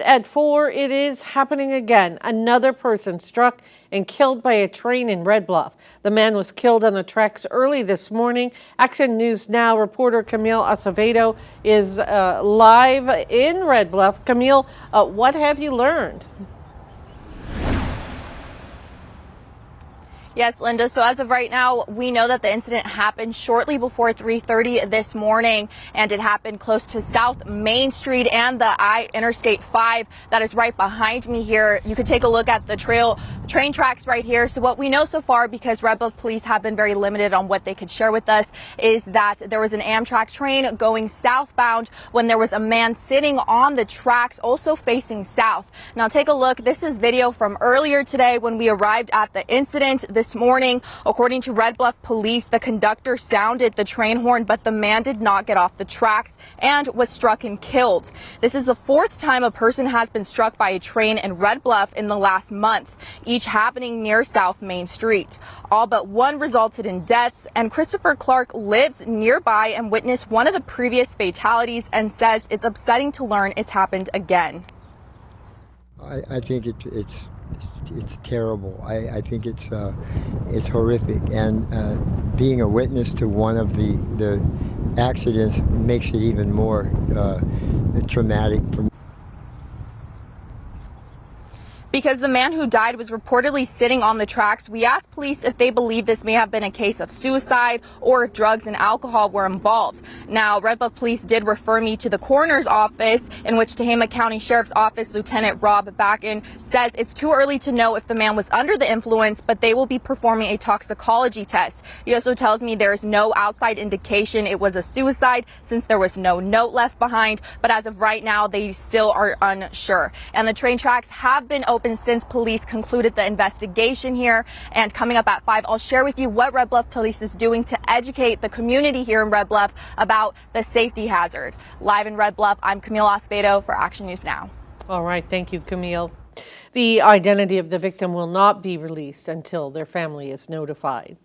At 4, it is happening again. Another person struck and killed by a train in Red Bluff. The man was killed on the tracks early this morning. Action News Now reporter Camille Acevedo is live in Red Bluff. Camille, what have you learned? Yes, Linda. So as of right now, we know that the incident happened shortly before 3:30 this morning, and it happened close to South Main Street and the Interstate 5 that is right behind me here. You could take a look at the train tracks right here. So what we know so far, because Red Bluff police have been very limited on what they could share with us, is that there was an Amtrak train going southbound when there was a man sitting on the tracks also facing south. Now take a look. This is video from earlier today when we arrived at the incident this morning. According to Red Bluff police, the conductor sounded the train horn, but the man did not get off the tracks and was struck and killed. This is the 4th time a person has been struck by a train in Red Bluff in the last month, each happening near South Main Street. All but one resulted in deaths, and Christopher Clark lives nearby and witnessed one of the previous fatalities and says it's upsetting to learn it's happened again. I think it's terrible. I think it's horrific, and being a witness to one of the accidents makes it even more traumatic for me. Because the man who died was reportedly sitting on the tracks, we asked police if they believe this may have been a case of suicide or if drugs and alcohol were involved. Now, Red Bluff police did refer me to the coroner's office, in which Tehama County Sheriff's Office Lieutenant Rob Backen says it's too early to know if the man was under the influence, but they will be performing a toxicology test. He also tells me there is no outside indication it was a suicide since there was no note left behind, but as of right now, they still are unsure. And the train tracks have been open since police concluded the investigation here. And coming up at 5, I'll share with you what Red Bluff police is doing to educate the community here in Red Bluff about the safety hazard. Live in Red Bluff, I'm Camille Acevedo for Action News Now. All right, thank you, Camille. The identity of the victim will not be released until their family is notified.